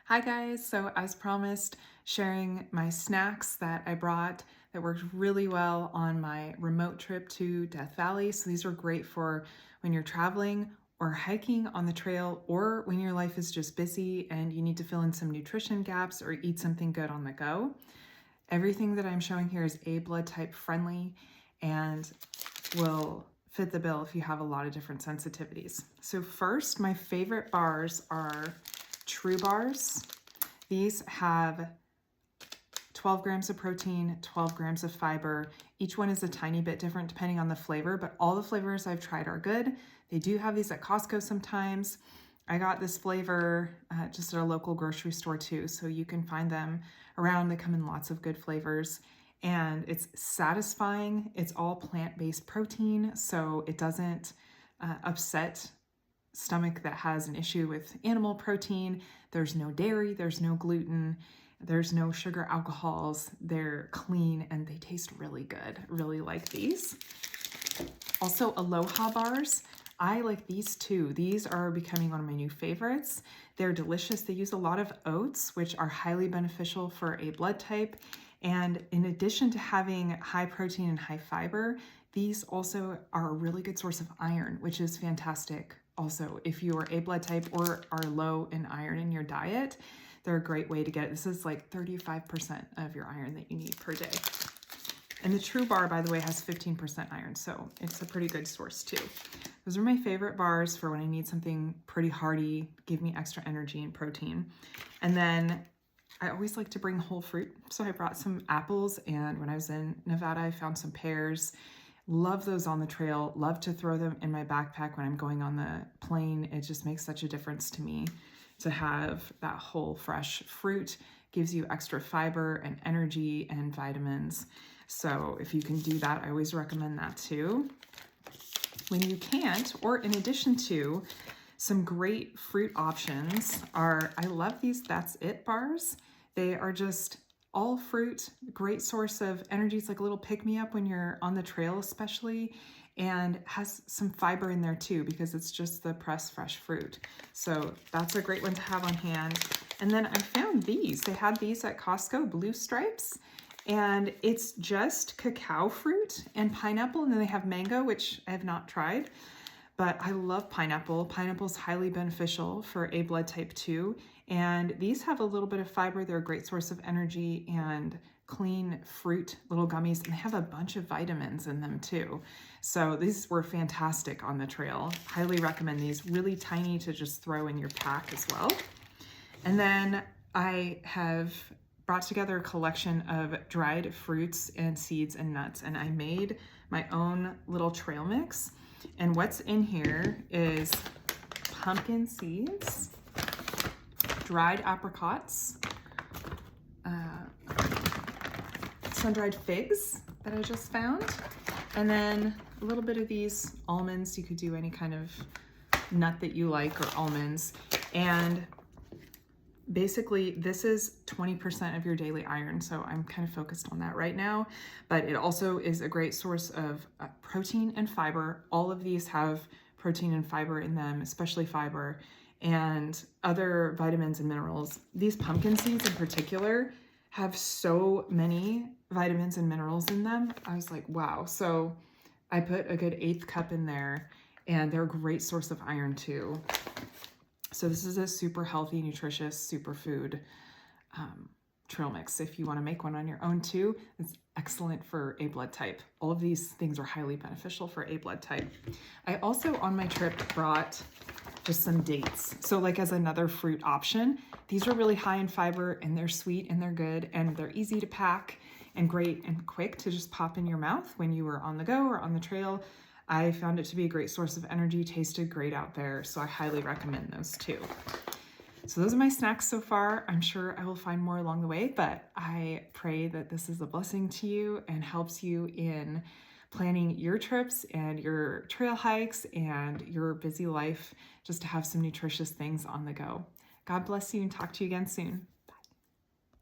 Hi guys, so as promised, sharing my snacks that I brought that worked really well on my remote trip to Death Valley. So these are great for when you're traveling or hiking on the trail, or when your life is just busy and you need to fill in some nutrition gaps or eat something good on the go. Everything that I'm showing here is A blood type friendly and will fit the bill if you have a lot of different sensitivities. So first, my favorite bars are True Bars. These have 12 grams of protein, 12 grams of fiber. Each one is a tiny bit different depending on the flavor, but all the flavors I've tried are good. They do have these at Costco sometimes. I got this flavor just at a local grocery store too, so you can find them around. They come in lots of good flavors and it's satisfying. It's all plant-based protein, so it doesn't upset stomach that has an issue with animal protein. There's no dairy, there's no gluten, there's no sugar alcohols. They're clean and they taste really good. Really like these. Also, Aloha bars. I like these too. These are becoming one of my new favorites. They're delicious. They use a lot of oats, which are highly beneficial for a blood type. And in addition to having high protein and high fiber, these also are a really good source of iron, which is fantastic. Also, if you are A blood type or are low in iron in your diet, they're a great way to get it. This is like 35% of your iron that you need per day. And the True Bar, by the way, has 15% iron, so it's a pretty good source too. Those are my favorite bars for when I need something pretty hearty, give me extra energy and protein. And then I always like to bring whole fruit. So I brought some apples, and when I was in Nevada, I found some pears. Love those on the trail. Love to throw them in my backpack when I'm going on the plane. It just makes such a difference to me to have that whole fresh fruit. Gives you extra fiber and energy and vitamins. So if you can do that, I always recommend that too. When you can't, or in addition to, some great fruit options are, I love these That's It bars. They are just all fruit, great source of energy. It's like a little pick-me-up when you're on the trail especially, and has some fiber in there too because it's just the pressed fresh fruit. So that's a great one to have on hand. And then I found these. They had these at Costco, Blue Stripes, and it's just cacao fruit and pineapple, and then they have mango, which I have not tried. But I love pineapple. Pineapple's highly beneficial for A blood type 2. And these have a little bit of fiber. They're a great source of energy and clean fruit, little gummies, and they have a bunch of vitamins in them too. So these were fantastic on the trail. Highly recommend these. Really tiny to just throw in your pack as well. And then I have brought together a collection of dried fruits and seeds and nuts, and I made my own little trail mix. And what's in here is pumpkin seeds, dried apricots, sun-dried figs that I just found, and then a little bit of these almonds. You could do any kind of nut that you like or almonds. And basically, this is 20% of your daily iron, so I'm kind of focused on that right now. But it also is a great source of protein and fiber. All of these have protein and fiber in them, especially fiber, and other vitamins and minerals. These pumpkin seeds in particular have so many vitamins and minerals in them. I was like, wow. So I put a good 1/8 cup in there, and they're a great source of iron too. So this is a super healthy, nutritious superfood trail mix. If you want to make one on your own too, it's excellent for A blood type. All of these things are highly beneficial for A blood type. I also on my trip brought just some dates. So like as another fruit option, these are really high in fiber and they're sweet and they're good and they're easy to pack and great and quick to just pop in your mouth when you were on the go or on the trail. I found it to be a great source of energy, tasted great out there, so I highly recommend those too. So those are my snacks so far. I'm sure I will find more along the way, but I pray that this is a blessing to you and helps you in planning your trips and your trail hikes and your busy life, just to have some nutritious things on the go. God bless you and talk to you again soon.